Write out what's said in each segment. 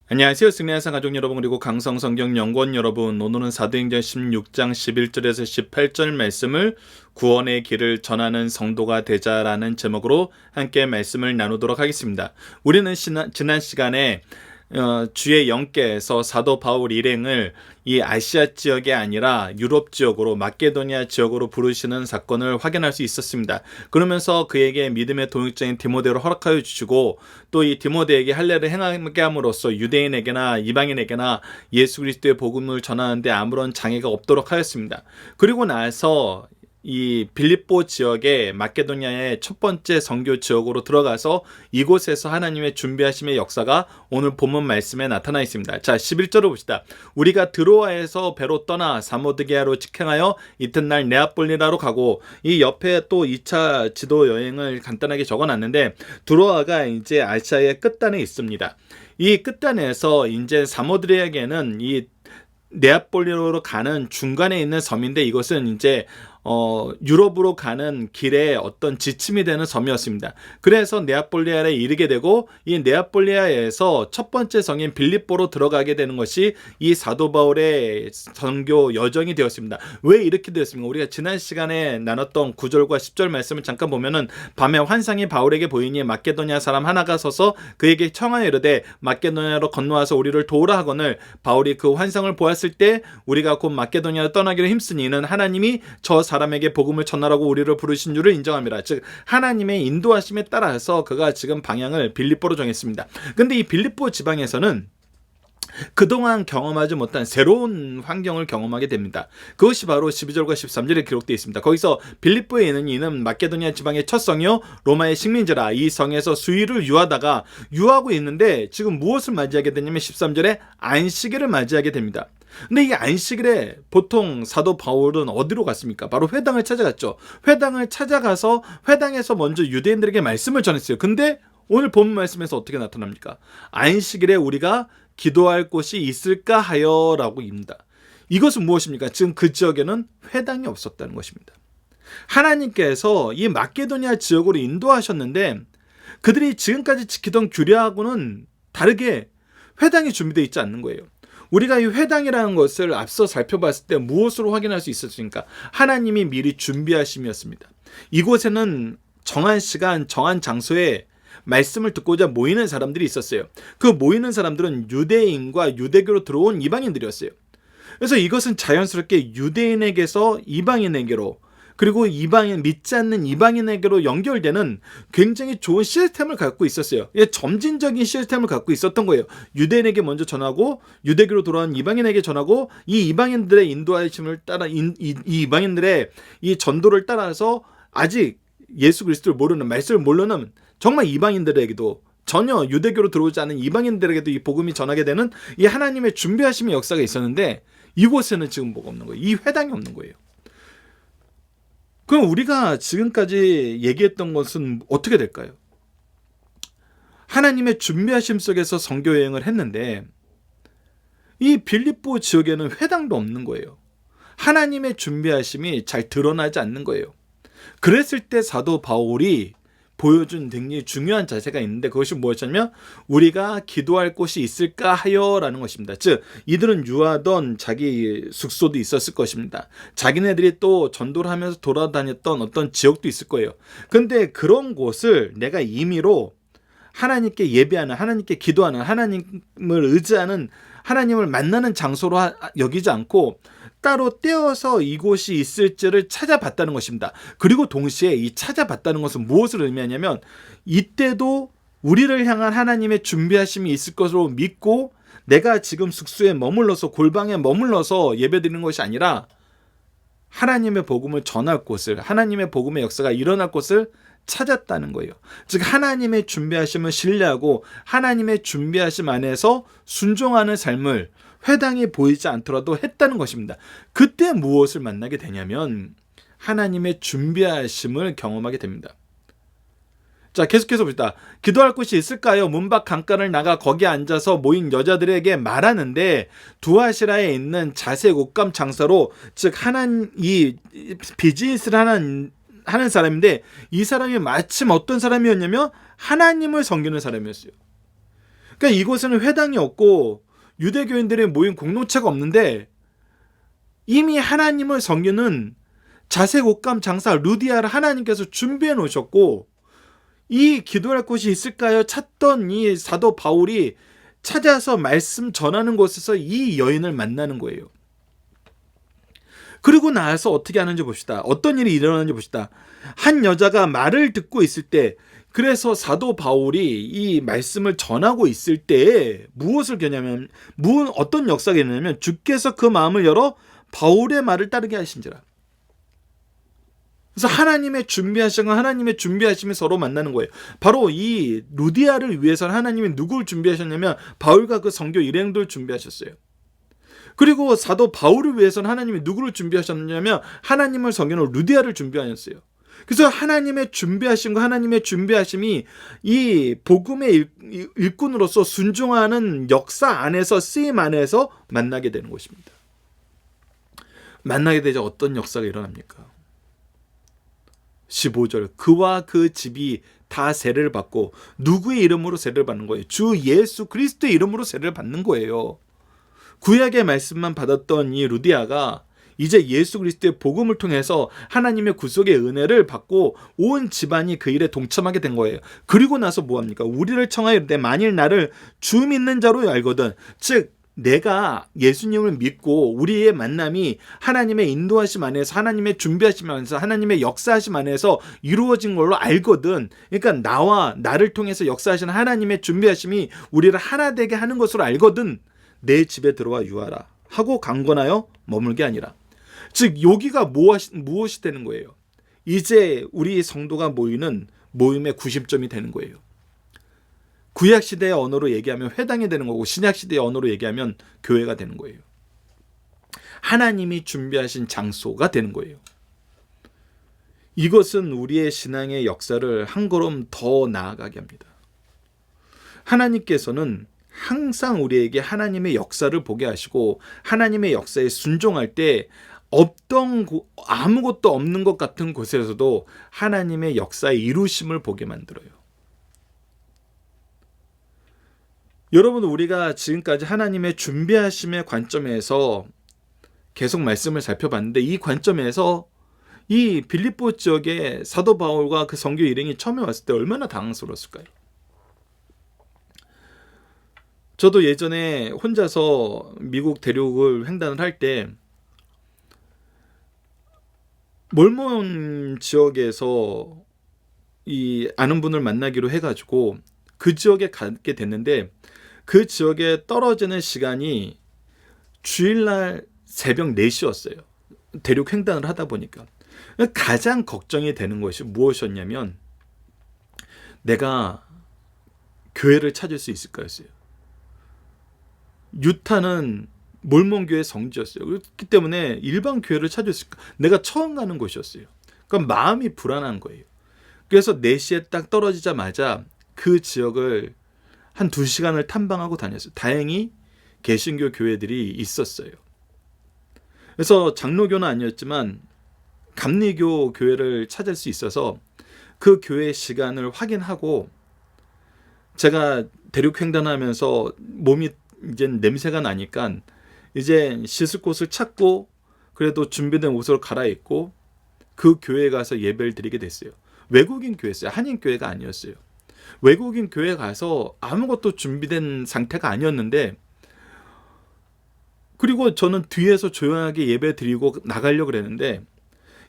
안녕하세요. 승리하사 가족 여러분, 그리고 강성성경연구원 여러분, 오늘은 사도행전 16장 11절에서 18절 말씀을 구원의 길을 전하는 성도가 되자라는 제목으로 함께 말씀을 나누도록 하겠습니다. 우리는 지난 시간에 주의 영께서 사도 바울 일행을 이 아시아 지역이 아니라 유럽 지역으로, 마케도니아 지역으로 부르시는 사건을 확인할 수 있었습니다. 그러면서 그에게 믿음의 동역자인 디모데를 허락하여 주시고, 또 이 디모데에게 할례를 행하게 함으로써 유대인에게나 이방인에게나 예수 그리스도의 복음을 전하는데 아무런 장애가 없도록 하였습니다. 그리고 나서 이 빌립보 지역의 마케도니아의 첫 번째 선교 지역으로 들어가서 이곳에서 하나님의 준비하심의 역사가 오늘 본문 말씀에 나타나 있습니다. 자, 11절을 봅시다. 우리가 드로아에서 배로 떠나 사모드게아로 직행하여 이튿날 네아폴리라로 가고, 이 옆에 또 2차 지도 여행을 간단하게 적어놨는데, 드로아가 이제 아시아의 끝단에 있습니다. 이 끝단에서 이제 사모드게아에는 이 네아폴리로 가는 중간에 있는 섬인데, 이것은 이제 유럽으로 가는 길에 어떤 지침이 되는 섬이었습니다. 그래서 네아폴리아에 이르게 되고, 이 네아폴리아에서 첫 번째 성인 빌립보로 들어가게 되는 것이 이 사도 바울의 선교 여정이 되었습니다. 왜 이렇게 되었습니까? 우리가 지난 시간에 나눴던 9절과 10절 말씀을 잠깐 보면은, 밤에 환상이 바울에게 보이니 마케도니아 사람 하나가 서서 그에게 청하여 이르되 마케도니아로 건너와서 우리를 도우라 하거늘, 바울이 그 환상을 보았을 때 우리가 곧 마케도니아로 떠나기로 힘쓰니 이는 하나님이 저 사람에게 복음을 전하라고 우리를 부르신 줄을 인정합니다. 즉, 하나님의 인도하심에 따라서 그가 지금 방향을 빌립보로 정했습니다. 근데 이 빌립보 지방에서는 그동안 경험하지 못한 새로운 환경을 경험하게 됩니다. 그것이 바로 12절과 13절에 기록되어 있습니다. 거기서 빌립보에 있는 이는 마케도니아 지방의 첫 성이요 로마의 식민지라. 이 성에서 수일을 유하고 있는데, 지금 무엇을 맞이하게 되냐면 13절에 안식일을 맞이하게 됩니다. 근데 이 안식일에 보통 사도 바울은 어디로 갔습니까? 바로 회당을 찾아갔죠. 회당을 찾아가서 회당에서 먼저 유대인들에게 말씀을 전했어요. 근데 오늘 본문 말씀에서 어떻게 나타납니까? 안식일에 우리가 기도할 곳이 있을까 하여 라고 입니다. 이것은 무엇입니까? 지금 그 지역에는 회당이 없었다는 것입니다. 하나님께서 이 마케도니아 지역으로 인도하셨는데, 그들이 지금까지 지키던 규례하고는 다르게 회당이 준비되어 있지 않는 거예요. 우리가 이 회당이라는 것을 앞서 살펴봤을 때 무엇으로 확인할 수 있었습니까? 하나님이 미리 준비하심이었습니다. 이곳에는 정한 시간, 정한 장소에 말씀을 듣고자 모이는 사람들이 있었어요. 그 모이는 사람들은 유대인과 유대교로 들어온 이방인들이었어요. 그래서 이것은 자연스럽게 유대인에게서 이방인에게로, 그리고 이방인, 믿지 않는 이방인에게로 연결되는 굉장히 좋은 시스템을 갖고 있었어요. 점진적인 시스템을 갖고 있었던 거예요. 유대인에게 먼저 전하고, 유대교로 돌아온 이방인에게 전하고, 이 이방인들의 인도하심을 따라, 이 이방인들의 이 전도를 따라서 아직 예수 그리스도를 모르는, 말씀을 모르는 정말 이방인들에게도, 전혀 유대교로 들어오지 않은 이방인들에게도 이 복음이 전하게 되는 이 하나님의 준비하심의 역사가 있었는데, 이곳에는 지금 뭐가 없는 거예요. 이 회당이 없는 거예요. 그럼 우리가 지금까지 얘기했던 것은 어떻게 될까요? 하나님의 준비하심 속에서 선교 여행을 했는데, 이 빌립보 지역에는 회당도 없는 거예요. 하나님의 준비하심이 잘 드러나지 않는 거예요. 그랬을 때 사도 바울이 보여준 굉장히 중요한 자세가 있는데, 그것이 무엇이냐면 우리가 기도할 곳이 있을까 하여 라는 것입니다. 즉, 이들은 유하던 자기 숙소도 있었을 것입니다. 자기네들이 또 전도를 하면서 돌아다녔던 어떤 지역도 있을 거예요. 근데 그런 곳을 내가 임의로 하나님께 예배하는, 하나님께 기도하는, 하나님을 의지하는, 하나님을 만나는 장소로 여기지 않고 따로 떼어서 이곳이 있을지를 찾아봤다는 것입니다. 그리고 동시에 이 찾아봤다는 것은 무엇을 의미하냐면, 이때도 우리를 향한 하나님의 준비하심이 있을 것으로 믿고 내가 지금 숙소에 머물러서, 골방에 머물러서 예배드리는 것이 아니라 하나님의 복음을 전할 곳을, 하나님의 복음의 역사가 일어날 곳을 찾았다는 거예요. 즉, 하나님의 준비하심을 신뢰하고 하나님의 준비하심 안에서 순종하는 삶을 회당이 보이지 않더라도 했다는 것입니다. 그때 무엇을 만나게 되냐면 하나님의 준비하심을 경험하게 됩니다. 자, 계속해서 봅시다. 기도할 곳이 있을까요? 문 밖 강가를 나가 거기 앉아서 모인 여자들에게 말하는데, 두아시라에 있는 자색 옷감 장사로, 즉 이 비즈니스를 하는 사람인데, 이 사람이 마침 어떤 사람이었냐면 하나님을 섬기는 사람이었어요. 그러니까 이곳에는 회당이 없고 유대교인들의 모인 공동체가 없는데 이미 하나님을 섬기는 자색 옷감 장사 루디아를 하나님께서 준비해 놓으셨고, 이 기도할 곳이 있을까요? 찾던 이 사도 바울이 찾아서 말씀 전하는 곳에서 이 여인을 만나는 거예요. 그리고 나서 어떻게 하는지 봅시다. 어떤 일이 일어나는지 봅시다. 한 여자가 말을 듣고 있을 때, 그래서 사도 바울이 이 말씀을 전하고 있을 때 무엇을 겨냐면, 어떤 역사가 있냐면 주께서 그 마음을 열어 바울의 말을 따르게 하신지라. 그래서 하나님의 준비하신 건 하나님의 준비하심이 서로 만나는 거예요. 바로 이 루디아를 위해서는 하나님이 누구를 준비하셨냐면 바울과 그 선교 일행들을 준비하셨어요. 그리고 사도 바울을 위해서는 하나님이 누구를 준비하셨냐면 하나님을 섬기는 루디아를 준비하셨어요. 그래서 하나님의 준비하신 거, 하나님의 준비하심이 이 복음의 일꾼으로서 순종하는 역사 안에서, 쓰임 안에서 만나게 되는 것입니다. 만나게 되자 어떤 역사가 일어납니까? 15절, 그와 그 집이 다 세례를 받고, 누구의 이름으로 세례를 받는 거예요? 주 예수 그리스도의 이름으로 세례를 받는 거예요. 구약의 말씀만 받았던 이 루디아가 이제 예수 그리스도의 복음을 통해서 하나님의 구속의 은혜를 받고 온 집안이 그 일에 동참하게 된 거예요. 그리고 나서 뭐합니까? 우리를 청하여 이르되 만일 나를 주 믿는 자로 알거든, 즉 내가 예수님을 믿고 우리의 만남이 하나님의 인도하심 안에서, 하나님의 준비하심 안에서, 하나님의 역사하심 안에서 이루어진 걸로 알거든. 그러니까 나와 나를 통해서 역사하시는 하나님의 준비하심이 우리를 하나 되게 하는 것으로 알거든. 내 집에 들어와 유하라 하고 강권하여 머물게 아니라. 즉 여기가 무엇이 되는 거예요? 이제 우리 성도가 모이는 모임의 구심점이 되는 거예요. 구약시대의 언어로 얘기하면 회당이 되는 거고, 신약시대의 언어로 얘기하면 교회가 되는 거예요. 하나님이 준비하신 장소가 되는 거예요. 이것은 우리의 신앙의 역사를 한 걸음 더 나아가게 합니다. 하나님께서는 항상 우리에게 하나님의 역사를 보게 하시고, 하나님의 역사에 순종할 때 아무것도 없는 것 같은 곳에서도 하나님의 역사의 이루심을 보게 만들어요. 여러분, 우리가 지금까지 하나님의 준비하심의 관점에서 계속 말씀을 살펴봤는데, 이 관점에서 이 빌립보 지역에 사도 바울과 그 선교 일행이 처음에 왔을 때 얼마나 당황스러웠을까요? 저도 예전에 혼자서 미국 대륙을 횡단을 할 때 몰몬 지역에서 이 아는 분을 만나기로 해가지고 그 지역에 가게 됐는데, 그 지역에 떨어지는 시간이 주일날 새벽 4시였어요. 대륙 횡단을 하다 보니까. 가장 걱정이 되는 것이 무엇이었냐면, 내가 교회를 찾을 수 있을까였어요. 유타는 몰몬교회 성지였어요. 그렇기 때문에 일반 교회를 찾을 수 있을까? 내가 처음 가는 곳이었어요. 그러니까 마음이 불안한 거예요. 그래서 4시에 딱 떨어지자마자 그 지역을 한 2시간을 탐방하고 다녔어요. 다행히 개신교 교회들이 있었어요. 그래서 장로교는 아니었지만 감리교 교회를 찾을 수 있어서 그 교회 시간을 확인하고, 제가 대륙 횡단하면서 몸이 이제 냄새가 나니까 이제 씻을 곳을 찾고, 그래도 준비된 옷으로 갈아입고 그 교회에 가서 예배를 드리게 됐어요. 외국인 교회였어요. 한인 교회가 아니었어요. 외국인 교회 가서 아무것도 준비된 상태가 아니었는데, 그리고 저는 뒤에서 조용하게 예배 드리고 나가려고 그랬는데,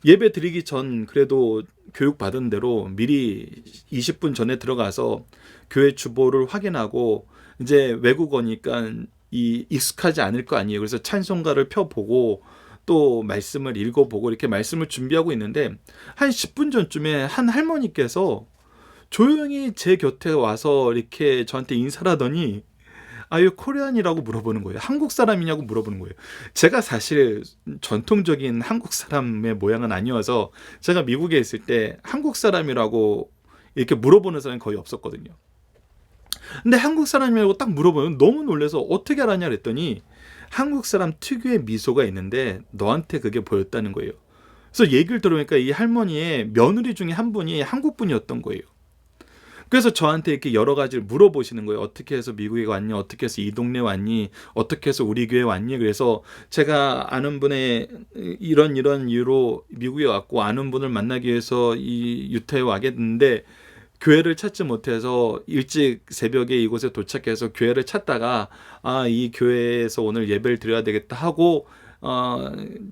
예배 드리기 전 그래도 교육 받은 대로 미리 20분 전에 들어가서 교회 주보를 확인하고, 이제 외국어니까 익숙하지 않을 거 아니에요. 그래서 찬송가를 펴보고 또 말씀을 읽어보고 이렇게 말씀을 준비하고 있는데, 한 10분 전쯤에 한 할머니께서 조용히 제 곁에 와서 이렇게 저한테 인사를 하더니 아유 코리안이라고 물어보는 거예요. 한국 사람이냐고 물어보는 거예요. 제가 사실 전통적인 한국 사람의 모양은 아니어서 제가 미국에 있을 때 한국 사람이라고 이렇게 물어보는 사람이 거의 없었거든요. 근데 한국 사람이라고 딱 물어보면 너무 놀라서 어떻게 알았냐 그랬더니 한국 사람 특유의 미소가 있는데 너한테 그게 보였다는 거예요. 그래서 얘기를 들어보니까 이 할머니의 며느리 중에 한 분이 한국 분이었던 거예요. 그래서 저한테 이렇게 여러 가지를 물어보시는 거예요. 어떻게 해서 미국에 왔니? 어떻게 해서 이 동네 왔니? 어떻게 해서 우리 교회 왔니? 그래서 제가 아는 분의 이런 이유로 미국에 왔고, 아는 분을 만나기 위해서 이 유타에 와게 됐는데 교회를 찾지 못해서 일찍 새벽에 이곳에 도착해서 교회를 찾다가 이 교회에서 오늘 예배를 드려야 되겠다 하고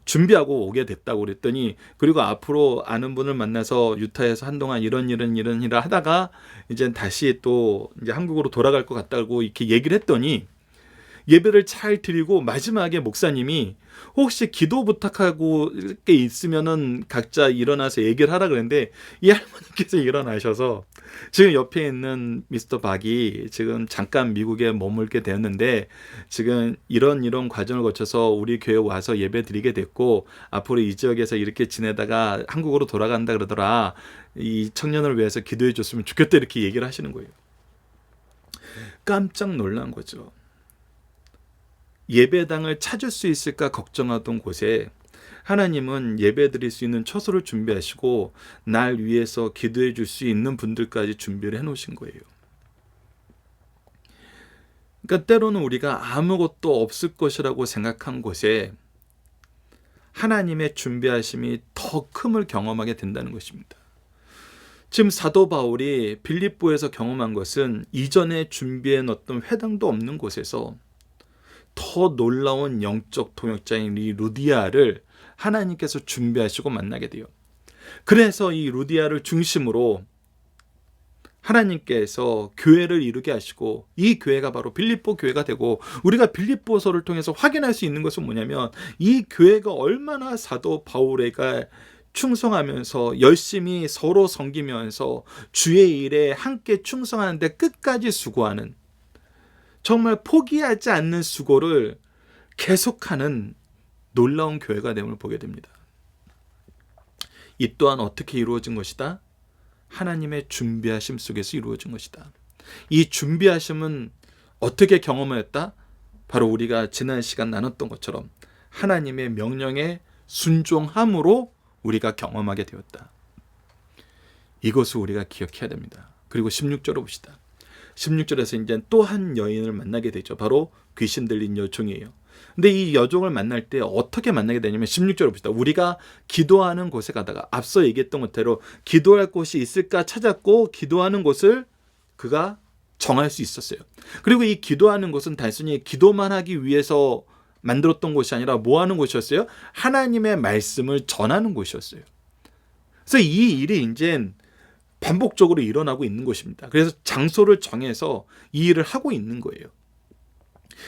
준비하고 오게 됐다고 그랬더니, 그리고 앞으로 아는 분을 만나서 유타에서 한동안 이런 일을 하다가 이제 다시 또 이제 한국으로 돌아갈 것 같다고 이렇게 얘기를 했더니, 예배를 잘 드리고 마지막에 목사님이 혹시 기도 부탁하고 게 있으면은 각자 일어나서 얘기를 하라 그랬는데, 이 할머니께서 일어나셔서 지금 옆에 있는 미스터 박이 지금 잠깐 미국에 머물게 되었는데 지금 이런 과정을 거쳐서 우리 교회 와서 예배 드리게 됐고 앞으로 이 지역에서 이렇게 지내다가 한국으로 돌아간다 그러더라. 이 청년을 위해서 기도해 줬으면 좋겠다, 이렇게 얘기를 하시는 거예요. 깜짝 놀란 거죠. 예배당을 찾을 수 있을까 걱정하던 곳에 하나님은 예배 드릴 수 있는 처소를 준비하시고 날 위해서 기도해 줄 수 있는 분들까지 준비를 해 놓으신 거예요. 그러니까 때로는 우리가 아무것도 없을 것이라고 생각한 곳에 하나님의 준비하심이 더 큼을 경험하게 된다는 것입니다. 지금 사도 바울이 빌립보에서 경험한 것은 이전에 준비해 놓았던 회당도 없는 곳에서 더 놀라운 영적 동역자인 이 루디아를 하나님께서 준비하시고 만나게 돼요. 그래서 이 루디아를 중심으로 하나님께서 교회를 이루게 하시고 이 교회가 바로 빌립보 교회가 되고, 우리가 빌립보서를 통해서 확인할 수 있는 것은 뭐냐면 이 교회가 얼마나 사도 바울에게 충성하면서 열심히 서로 섬기면서 주의 일에 함께 충성하는데 끝까지 수고하는, 정말 포기하지 않는 수고를 계속하는 놀라운 교회가 됨을 보게 됩니다. 이 또한 어떻게 이루어진 것이다? 하나님의 준비하심 속에서 이루어진 것이다. 이 준비하심은 어떻게 경험하였다? 바로 우리가 지난 시간 나눴던 것처럼 하나님의 명령에 순종함으로 우리가 경험하게 되었다. 이것을 우리가 기억해야 됩니다. 그리고 16절을 봅시다. 16절에서 이제 또 한 여인을 만나게 되죠. 바로 귀신 들린 여종이에요. 근데 이 여종을 만날 때 어떻게 만나게 되냐면 16절을 봅시다. 우리가 기도하는 곳에 가다가 앞서 얘기했던 것대로 기도할 곳이 있을까 찾았고 기도하는 곳을 그가 정할 수 있었어요. 그리고 이 기도하는 곳은 단순히 기도만 하기 위해서 만들었던 곳이 아니라 뭐 하는 곳이었어요? 하나님의 말씀을 전하는 곳이었어요. 그래서 이 일이 이제 반복적으로 일어나고 있는 것입니다. 그래서 장소를 정해서 이 일을 하고 있는 거예요.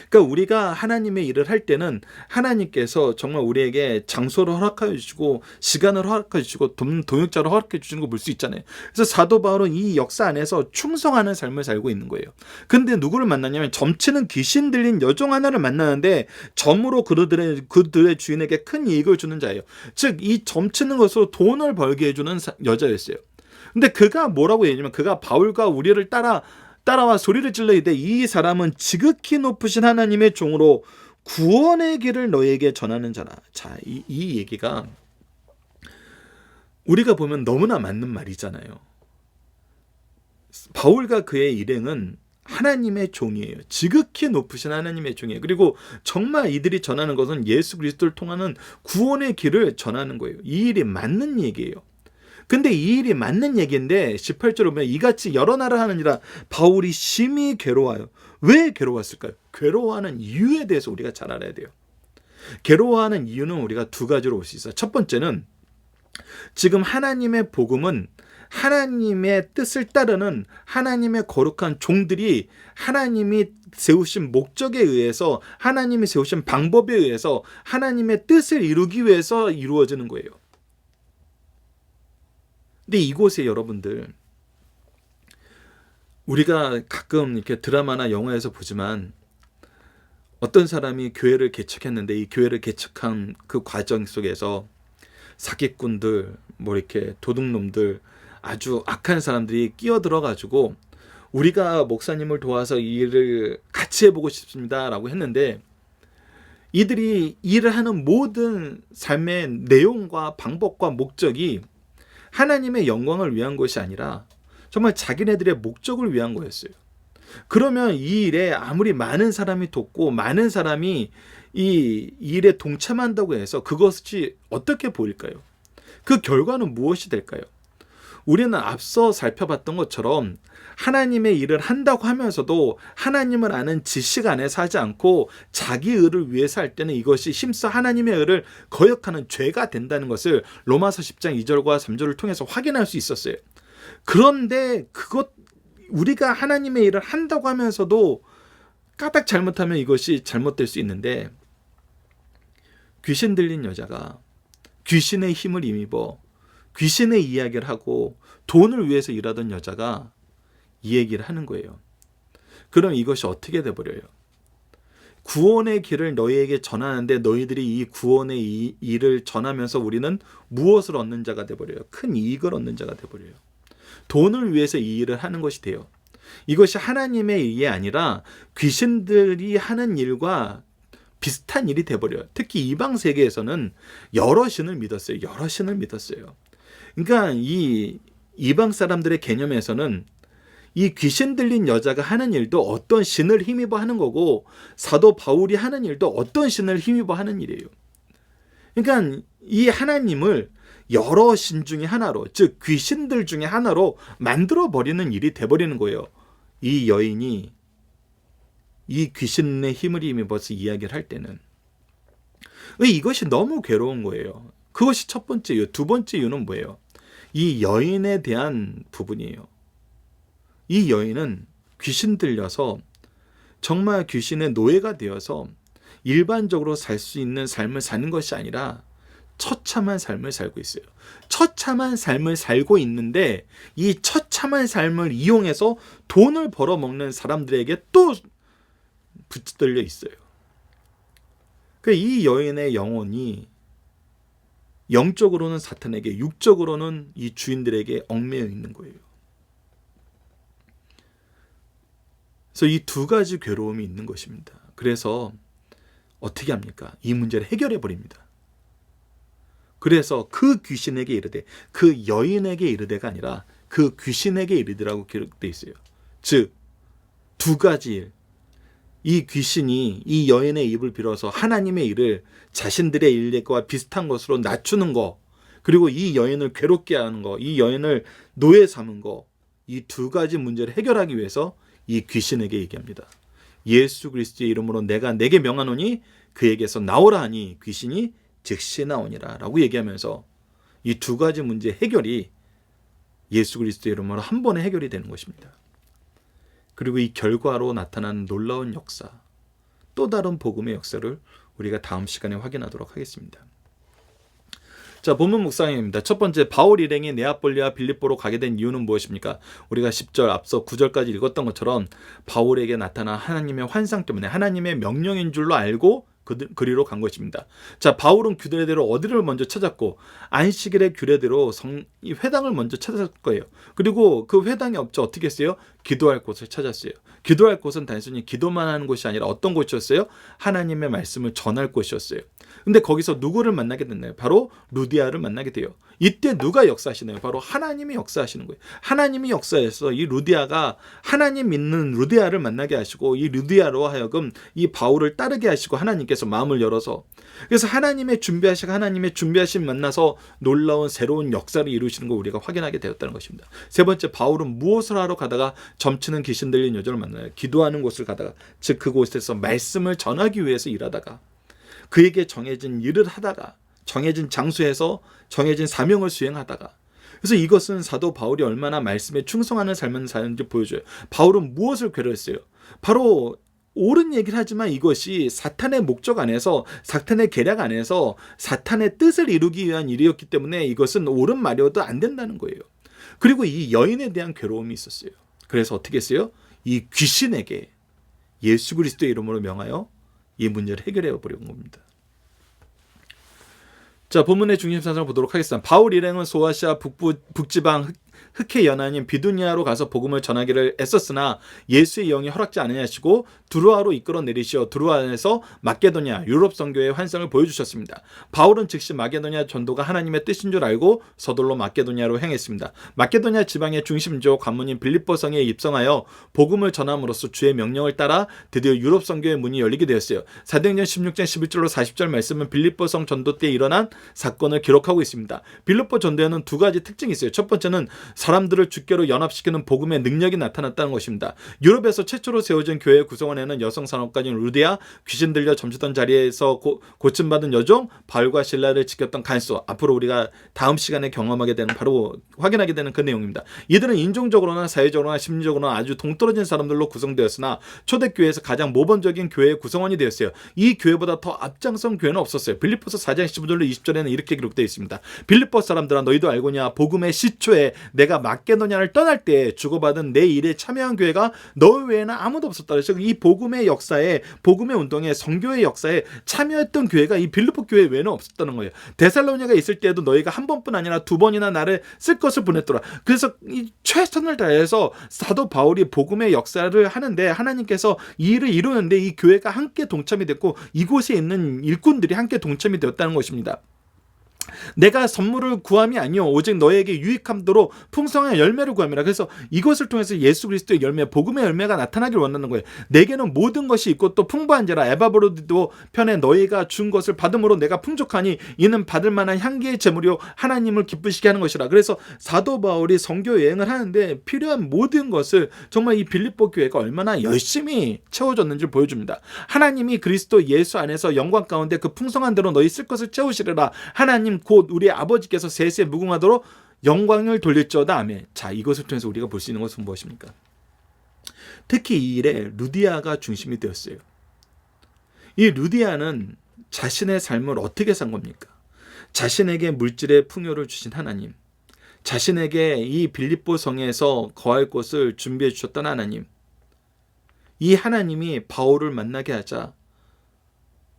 그러니까 우리가 하나님의 일을 할 때는 하나님께서 정말 우리에게 장소를 허락해 주시고 시간을 허락해 주시고 동역자를 허락해 주시는 거 볼 수 있잖아요. 그래서 사도 바울은 이 역사 안에서 충성하는 삶을 살고 있는 거예요. 근데 누구를 만나냐면 점치는 귀신 들린 여종 하나를 만나는데 점으로 그들의 주인에게 큰 이익을 주는 자예요. 즉 이 점치는 것으로 돈을 벌게 해주는 여자였어요. 근데 그가 뭐라고 얘기하냐면 그가 바울과 우리를 따라와 소리를 질러 이르되 이 사람은 지극히 높으신 하나님의 종으로 구원의 길을 너에게 전하는 자라. 자, 이 얘기가 우리가 보면 너무나 맞는 말이잖아요. 바울과 그의 일행은 하나님의 종이에요. 지극히 높으신 하나님의 종이에요. 그리고 정말 이들이 전하는 것은 예수 그리스도를 통하는 구원의 길을 전하는 거예요. 이 일이 맞는 얘기예요. 근데 이 일이 맞는 얘기인데 18절에 보면 이같이 여러 나라 하느니라 바울이 심히 괴로워요. 왜 괴로웠을까요? 괴로워하는 이유에 대해서 우리가 잘 알아야 돼요. 괴로워하는 이유는 우리가 두 가지로 볼 수 있어요. 첫 번째는 지금 하나님의 복음은 하나님의 뜻을 따르는 하나님의 거룩한 종들이 하나님이 세우신 목적에 의해서, 하나님이 세우신 방법에 의해서 하나님의 뜻을 이루기 위해서 이루어지는 거예요. 근데 이곳에 여러분들, 우리가 가끔 이렇게 드라마나 영화에서 보지만 어떤 사람이 교회를 개척했는데 이 교회를 개척한 그 과정 속에서 사기꾼들, 뭐 이렇게 도둑놈들, 아주 악한 사람들이 끼어들어 가지고 우리가 목사님을 도와서 이 일을 같이 해보고 싶습니다 라고 했는데, 이들이 일을 하는 모든 삶의 내용과 방법과 목적이 하나님의 영광을 위한 것이 아니라 정말 자기네들의 목적을 위한 거였어요. 그러면 이 일에 아무리 많은 사람이 돕고 많은 사람이 이 일에 동참한다고 해서 그것이 어떻게 보일까요? 그 결과는 무엇이 될까요? 우리는 앞서 살펴봤던 것처럼 하나님의 일을 한다고 하면서도 하나님을 아는 지식 안에서 하지 않고 자기 의를 위해서 할 때는 이것이 힘써 하나님의 의를 거역하는 죄가 된다는 것을 로마서 10장 2절과 3절을 통해서 확인할 수 있었어요. 그런데 우리가 하나님의 일을 한다고 하면서도 까딱 잘못하면 이것이 잘못될 수 있는데, 귀신 들린 여자가 귀신의 힘을 힘입어 귀신의 이야기를 하고 돈을 위해서 일하던 여자가 이 얘기를 하는 거예요. 그럼 이것이 어떻게 돼버려요? 구원의 길을 너희에게 전하는데 너희들이 이 구원의 일을 전하면서 우리는 무엇을 얻는 자가 돼버려요? 큰 이익을 얻는 자가 돼버려요. 돈을 위해서 이 일을 하는 것이 돼요. 이것이 하나님의 일이 아니라 귀신들이 하는 일과 비슷한 일이 돼버려요. 특히 이방 세계에서는 여러 신을 믿었어요. 여러 신을 믿었어요. 그러니까 이 이방 사람들의 개념에서는 이 귀신 들린 여자가 하는 일도 어떤 신을 힘입어 하는 거고, 사도 바울이 하는 일도 어떤 신을 힘입어 하는 일이에요. 그러니까 이 하나님을 여러 신 중에 하나로, 즉 귀신들 중에 하나로 만들어 버리는 일이 돼버리는 거예요. 이 여인이 이 귀신의 힘을 힘입어서 이야기를 할 때는 이것이 너무 괴로운 거예요. 그것이 첫 번째 이유. 두 번째 이유는 뭐예요? 이 여인에 대한 부분이에요. 이 여인은 귀신 들려서 정말 귀신의 노예가 되어서 일반적으로 살 수 있는 삶을 사는 것이 아니라 처참한 삶을 살고 있어요. 처참한 삶을 살고 있는데 이 처참한 삶을 이용해서 돈을 벌어먹는 사람들에게 또 붙들려 있어요. 이 여인의 영혼이 영적으로는 사탄에게, 육적으로는 이 주인들에게 얽매여 있는 거예요. 그래서 이 두 가지 괴로움이 있는 것입니다. 그래서 어떻게 합니까? 이 문제를 해결해 버립니다. 그래서 그 귀신에게 이르되, 그 여인에게 이르되가 아니라 그 귀신에게 이르되라고 기록되어 있어요. 즉, 두 가지 일. 이 귀신이 이 여인의 입을 빌어서 하나님의 일을 자신들의 일과 비슷한 것으로 낮추는 거, 그리고 이 여인을 괴롭게 하는 거, 이 여인을 노예 삼은 거, 이 두 가지 문제를 해결하기 위해서 이 귀신에게 얘기합니다. 예수 그리스도의 이름으로 내가 내게 명하노니 그에게서 나오라 하니 귀신이 즉시 나오니라 라고 얘기하면서 이 두 가지 문제 해결이 예수 그리스도의 이름으로 한 번에 해결이 되는 것입니다. 그리고 이 결과로 나타나는 놀라운 역사, 또 다른 복음의 역사를 우리가 다음 시간에 확인하도록 하겠습니다. 자, 본문 묵상입니다. 첫 번째, 바울 일행이 네아폴리와 빌립보로 가게 된 이유는 무엇입니까? 우리가 10절 앞서 9절까지 읽었던 것처럼 바울에게 나타난 하나님의 환상 때문에 하나님의 명령인 줄로 알고 그리로 간 것입니다. 자, 바울은 규례대로 어디를 먼저 찾았고 안식일의 규례대로 이 회당을 먼저 찾았을 거예요. 그리고 그 회당이 없죠. 어떻게 했어요? 기도할 곳을 찾았어요. 기도할 곳은 단순히 기도만 하는 곳이 아니라 어떤 곳이었어요? 하나님의 말씀을 전할 곳이었어요. 근데 거기서 누구를 만나게 됐나요? 바로 루디아를 만나게 돼요. 이때 누가 역사하시나요? 바로 하나님이 역사하시는 거예요. 하나님이 역사해서 이 루디아가 하나님 믿는 루디아를 만나게 하시고 이 루디아로 하여금 이 바울을 따르게 하시고 하나님께서 마음을 열어서, 그래서 하나님의 준비하신 만나서 놀라운 새로운 역사를 이루시는 걸 우리가 확인하게 되었다는 것입니다. 세 번째, 바울은 무엇을 하러 가다가 점치는 귀신 들린 여자를 만나요? 기도하는 곳을 가다가, 즉 그곳에서 말씀을 전하기 위해서 일하다가, 그에게 정해진 일을 하다가, 정해진 장소에서 정해진 사명을 수행하다가, 그래서 이것은 사도 바울이 얼마나 말씀에 충성하는 삶을 사는지 보여줘요. 바울은 무엇을 괴로웠어요? 바로 옳은 얘기를 하지만 이것이 사탄의 목적 안에서, 사탄의 계략 안에서 사탄의 뜻을 이루기 위한 일이었기 때문에 이것은 옳은 말이어도 안 된다는 거예요. 그리고 이 여인에 대한 괴로움이 있었어요. 그래서 어떻게 했어요? 이 귀신에게 예수 그리스도의 이름으로 명하여 이 문제를 해결해 버린 겁니다. 자, 본문의 중심사상을 보도록 하겠습니다. 바울 일행은 소아시아 북지방 흑해 연안인 비두니아로 가서 복음을 전하기를 애썼으나 예수의 영이 허락지 않으시고 두루아로 이끌어 내리시어 두루아에서 마게도냐 유럽 선교의 환상을 보여주셨습니다. 바울은 즉시 마게도냐 전도가 하나님의 뜻인 줄 알고 서둘러 마게도냐로 행했습니다. 마게도냐 지방의 중심지역 관문인 빌립보성에 입성하여 복음을 전함으로써 주의 명령을 따라 드디어 유럽 선교의 문이 열리게 되었어요. 사도행전 16장 11절로 40절 말씀은 빌립보성 전도 때 일어난 사건을 기록하고 있습니다. 빌립보 전도에는 두 가지 특징이 있어요. 첫 번째는 사람들을 주께로 연합시키는 복음의 능력이 나타났다는 것입니다. 유럽에서 최초로 세워진 교회 구성원에는 여성 산업가인 루디아, 귀신 들려 점치던 자리에서 고침받은 여종, 바울과 실라를 지켰던 간수, 앞으로 우리가 다음 시간에 경험하게 되는, 바로 확인하게 되는 그 내용입니다. 이들은 인종적으로나 사회적으로나 심리적으로나 아주 동떨어진 사람들로 구성되었으나 초대교회에서 가장 모범적인 교회의 구성원이 되었어요. 이 교회보다 더 앞장선 교회는 없었어요. 빌립보서 4장 15절로 20절에는 이렇게 기록되어 있습니다. 빌립보 사람들아, 너희도 알고냐? 복음의 시초에 내가 마게도냐를 떠날 때 주고받은 내 일에 참여한 교회가 너희 외에는 아무도 없었다. 그래서 이 복음의 역사에, 복음의 운동에, 선교의 역사에 참여했던 교회가 이 빌립보 교회 외에는 없었다는 거예요. 데살로니가에 있을 때에도 너희가 한 번뿐 아니라 두 번이나 나를 쓸 것을 보냈더라. 그래서 이 최선을 다해서 사도 바울이 복음의 역사를 하는데 하나님께서 이 일을 이루는데 이 교회가 함께 동참이 됐고 이곳에 있는 일꾼들이 함께 동참이 되었다는 것입니다. 내가 선물을 구함이 아니요 오직 너에게 유익함도로 풍성한 열매를 구함이라. 그래서 이것을 통해서 예수 그리스도의 열매, 복음의 열매가 나타나길 원하는 거예요. 내게는 모든 것이 있고 또 풍부한지라 에바브로디도 편에 너희가 준 것을 받음으로 내가 풍족하니 이는 받을 만한 향기의 제물이요 하나님을 기쁘시게 하는 것이라. 그래서 사도 바울이 선교 여행을 하는데 필요한 모든 것을 정말 이 빌립보 교회가 얼마나 열심히 채워줬는지를 보여줍니다. 하나님이 그리스도 예수 안에서 영광 가운데 그 풍성한 대로 너희 쓸 것을 채우시리라. 하나님 곧 우리 아버지께서 세세 무궁하도록 영광을 돌릴지어다. 아멘. 자, 이것을 통해서 우리가 볼 수 있는 것은 무엇입니까? 특히 이 일에 루디아가 중심이 되었어요. 이 루디아는 자신의 삶을 어떻게 산 겁니까? 자신에게 물질의 풍요를 주신 하나님, 자신에게 이 빌립보 성에서 거할 곳을 준비해 주셨던 하나님, 이 하나님이 바울을 만나게 하자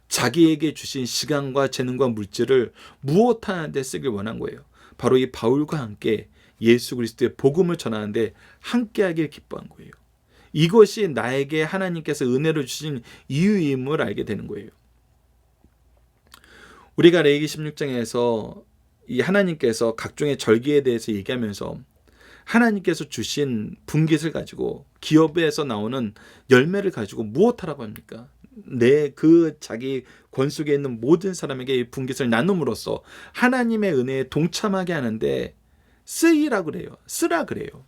자기에게 주신 시간과 재능과 물질을 무엇하는 데 쓰길 원한 거예요. 바로 이 바울과 함께 예수 그리스도의 복음을 전하는데 함께하길 기뻐한 거예요. 이것이 나에게 하나님께서 은혜를 주신 이유임을 알게 되는 거예요. 우리가 레위기 16장에서 이 하나님께서 각종의 절기에 대해서 얘기하면서 하나님께서 주신 분깃을 가지고, 기업에서 나오는 열매를 가지고 무엇하라고 합니까? 자기 권 속에 있는 모든 사람에게 이 분깃을 나눔으로써 하나님의 은혜에 동참하게 하는데 쓰라 그래요.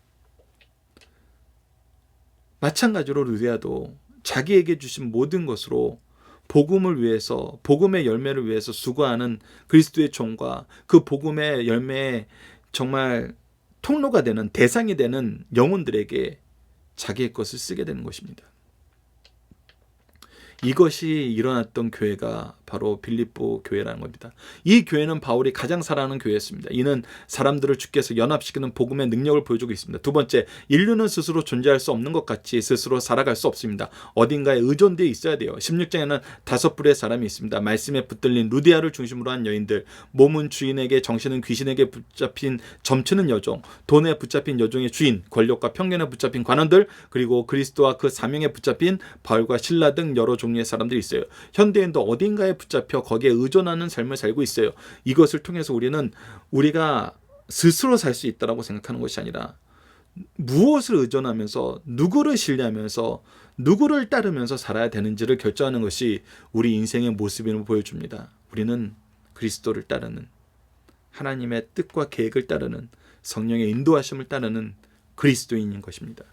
마찬가지로 루디아도 자기에게 주신 모든 것으로 복음을 위해서, 복음의 열매를 위해서 수고하는 그리스도의 종과 그 복음의 열매에 정말 통로가 되는, 대상이 되는 영혼들에게 자기의 것을 쓰게 되는 것입니다. 이것이 일어났던 교회가 바로 빌립보 교회라는 겁니다. 이 교회는 바울이 가장 사랑하는 교회였습니다. 이는 사람들을 주께서 연합시키는 복음의 능력을 보여주고 있습니다. 두 번째, 인류는 스스로 존재할 수 없는 것 같이 스스로 살아갈 수 없습니다. 어딘가에 의존되어 있어야 돼요. 16장에는 5불의 사람이 있습니다. 말씀에 붙들린 루디아를 중심으로 한 여인들, 몸은 주인에게, 정신은 귀신에게 붙잡힌 점치는 여종, 돈에 붙잡힌 여종의 주인, 권력과 편견에 붙잡힌 관원들, 그리고 그리스도와 그 사명에 붙잡힌 바울과 실라 등 여러 종류의 사람들이 있어요. 현대인도 어딘가에 붙잡혀 거기에 의존하는 삶을 살고 있어요. 이것을 통해서 우리가 스스로 살 수 있다고 생각하는 것이 아니라 무엇을 의존하면서, 누구를 신뢰하면서, 누구를 따르면서 살아야 되는지를 결정하는 것이 우리 인생의 모습임을 보여줍니다. 우리는 그리스도를 따르는, 하나님의 뜻과 계획을 따르는, 성령의 인도하심을 따르는 그리스도인인 것입니다.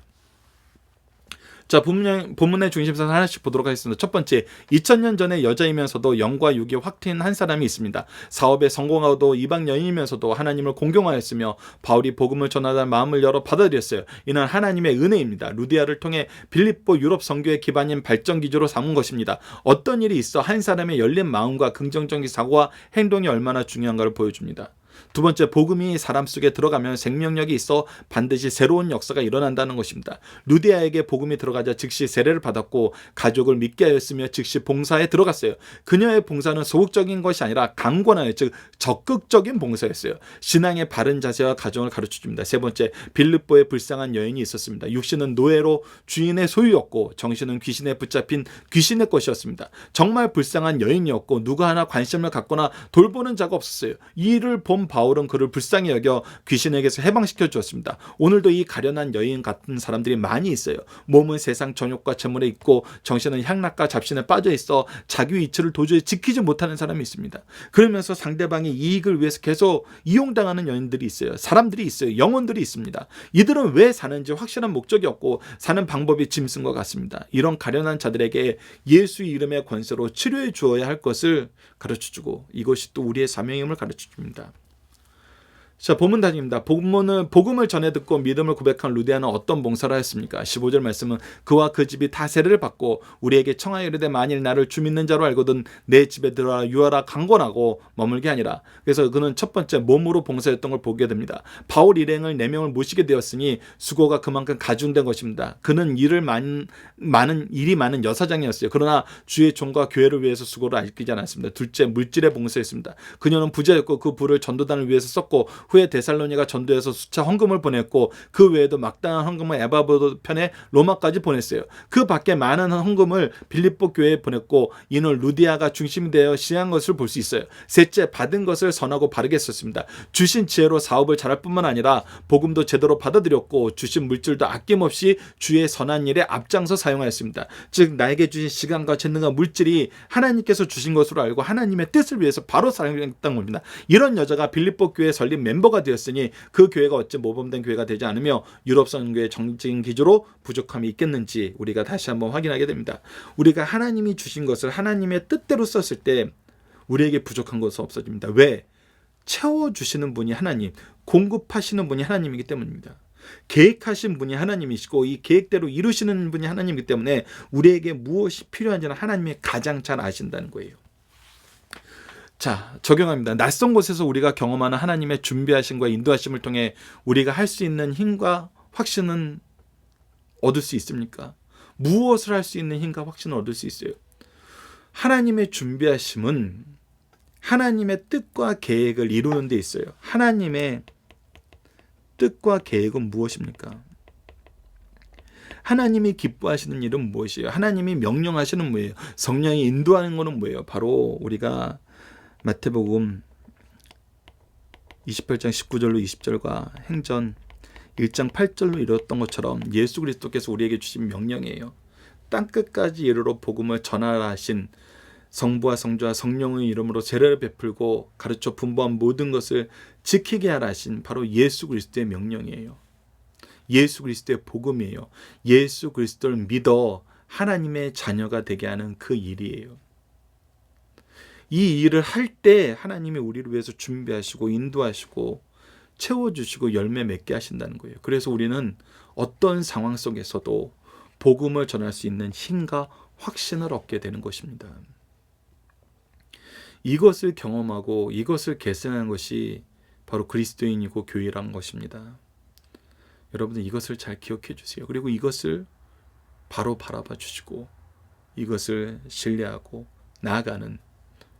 자, 본문의 중심선 하나씩 보도록 하겠습니다. 첫 번째, 2000년 전의 여자이면서도 영과 육이 확 트인 한 사람이 있습니다. 사업에 성공하고도 이방 여인이면서도 하나님을 공경하였으며 바울이 복음을 전하다 마음을 열어 받아들였어요. 이는 하나님의 은혜입니다. 루디아를 통해 빌립보 유럽 선교의 기반인 발전 기조로 삼은 것입니다. 어떤 일이 있어 한 사람의 열린 마음과 긍정적인 사고와 행동이 얼마나 중요한가를 보여줍니다. 두 번째, 복음이 사람 속에 들어가면 생명력이 있어 반드시 새로운 역사가 일어난다는 것입니다. 루디아에게 복음이 들어가자 즉시 세례를 받았고 가족을 믿게 하였으며 즉시 봉사에 들어갔어요. 그녀의 봉사는 소극적인 것이 아니라 강권하여, 즉 적극적인 봉사였어요. 신앙의 바른 자세와 가정을 가르쳐줍니다. 세 번째, 빌립보에 불쌍한 여인이 있었습니다. 육신은 노예로 주인의 소유였고 정신은 귀신에 붙잡힌 귀신의 것이었습니다. 정말 불쌍한 여인이었고 누가 하나 관심을 갖거나 돌보는 자가 없었어요. 이 일을 본 바울은 그를 불쌍히 여겨 귀신에게서 해방시켜 주었습니다. 오늘도 이 가련한 여인 같은 사람들이 많이 있어요. 몸은 세상 정욕과 재물에 있고 정신은 향락과 잡신에 빠져 있어 자기 위치를 도저히 지키지 못하는 사람이 있습니다. 그러면서 상대방의 이익을 위해서 계속 이용당하는 여인들이 있어요. 사람들이 있어요. 영혼들이 있습니다. 이들은 왜 사는지 확실한 목적이 없고 사는 방법이 짐승과 같습니다. 이런 가련한 자들에게 예수 이름의 권세로 치료해 주어야 할 것을 가르쳐주고 이것이 또 우리의 사명임을 가르쳐줍니다. 자, 본문 다닙니다. 복음을 전해 듣고 믿음을 고백한 루디아는 어떤 봉사를 하였습니까? 15절 말씀은 그와 그 집이 다 세례를 받고 우리에게 청하여 이르되 만일 나를 주 믿는 자로 알거든 내 집에 들어와 유하라 강권하고 머물게 하니라. 그래서 그는 첫 번째 몸으로 봉사했던 걸 보게 됩니다. 바울 일행을 4명을 모시게 되었으니 수고가 그만큼 가중된 것입니다. 그는 일이 많은 여사장이었어요. 그러나 주의 종과 교회를 위해서 수고를 아끼지 않았습니다. 둘째, 물질에 봉사했습니다. 그녀는 부자였고 그 부를 전도단을 위해서 썼고 후에 데살로니가 전도에서 수차 헌금을 보냈고 그 외에도 막당한 헌금을 에바브로 편에 로마까지 보냈어요. 그 밖에 많은 헌금을 빌립보 교회에 보냈고 이는 루디아가 중심이 되어 시행한 것을 볼 수 있어요. 셋째, 받은 것을 선하고 바르게 썼습니다. 주신 지혜로 사업을 잘할 뿐만 아니라 복음도 제대로 받아들였고 주신 물질도 아낌없이 주의 선한 일에 앞장서 사용하였습니다. 즉 나에게 주신 시간과 재능과 물질이 하나님께서 주신 것으로 알고 하나님의 뜻을 위해서 바로 사용했던 겁니다. 이런 여자가 빌립보 교회 설립 멤버가 되었으니 그 교회가 어찌 모범된 교회가 되지 않으며 유럽 선교의 정적인 기조로 부족함이 있겠는지 우리가 다시 한번 확인하게 됩니다. 우리가 하나님이 주신 것을 하나님의 뜻대로 썼을 때 우리에게 부족한 것은 없어집니다. 왜? 채워주시는 분이 하나님, 공급하시는 분이 하나님이기 때문입니다. 계획하신 분이 하나님이시고 이 계획대로 이루시는 분이 하나님이기 때문에 우리에게 무엇이 필요한지는 하나님이 가장 잘 아신다는 거예요. 자, 적용합니다. 낯선 곳에서 우리가 경험하는 하나님의 준비하심과 인도하심을 통해 우리가 할 수 있는 힘과 확신은 얻을 수 있습니까? 무엇을 할 수 있는 힘과 확신을 얻을 수 있어요? 하나님의 준비하심은 하나님의 뜻과 계획을 이루는 데 있어요. 하나님의 뜻과 계획은 무엇입니까? 하나님이 기뻐하시는 일은 무엇이에요? 하나님이 명령하시는 뭐예요? 성령이 인도하는 것은 뭐예요? 바로 우리가 마태복음 28장 19절로 20절과 행전 1장 8절로 이뤘던 것처럼 예수 그리스도께서 우리에게 주신 명령이에요. 땅끝까지 이르러 복음을 전하라 하신 성부와 성자와 성령의 이름으로 세례를 베풀고 가르쳐 분부한 모든 것을 지키게 하라 하신 바로 예수 그리스도의 명령이에요. 예수 그리스도의 복음이에요. 예수 그리스도를 믿어 하나님의 자녀가 되게 하는 그 일이에요. 이 일을 할 때 하나님이 우리를 위해서 준비하시고 인도하시고 채워주시고 열매 맺게 하신다는 거예요. 그래서 우리는 어떤 상황 속에서도 복음을 전할 수 있는 힘과 확신을 얻게 되는 것입니다. 이것을 경험하고 이것을 계승하는 것이 바로 그리스도인이고 교회라는 것입니다. 여러분들 이것을 잘 기억해 주세요. 그리고 이것을 바로 바라봐 주시고 이것을 신뢰하고 나아가는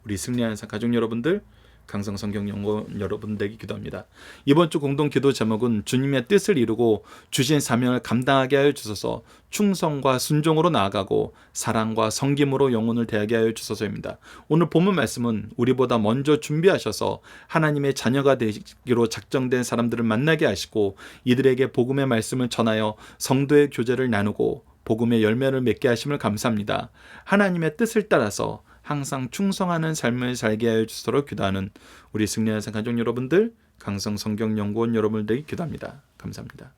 우리 승리하는 삶 가족 여러분들, 강성성경연구원 여러분들에게 기도합니다. 이번 주 공동 기도 제목은 주님의 뜻을 이루고 주신 사명을 감당하게 하여 주소서, 충성과 순종으로 나아가고 사랑과 섬김으로 영혼을 대하게 하여 주소서입니다. 오늘 본문 말씀은 우리보다 먼저 준비하셔서 하나님의 자녀가 되기로 작정된 사람들을 만나게 하시고 이들에게 복음의 말씀을 전하여 성도의 교제를 나누고 복음의 열매를 맺게 하심을 감사합니다. 하나님의 뜻을 따라서 항상 충성하는 삶을 살게 하여 주시도록 기도하는 우리 승리하는 가족 여러분들, 강성성경연구원 여러분들에게 기도합니다. 감사합니다.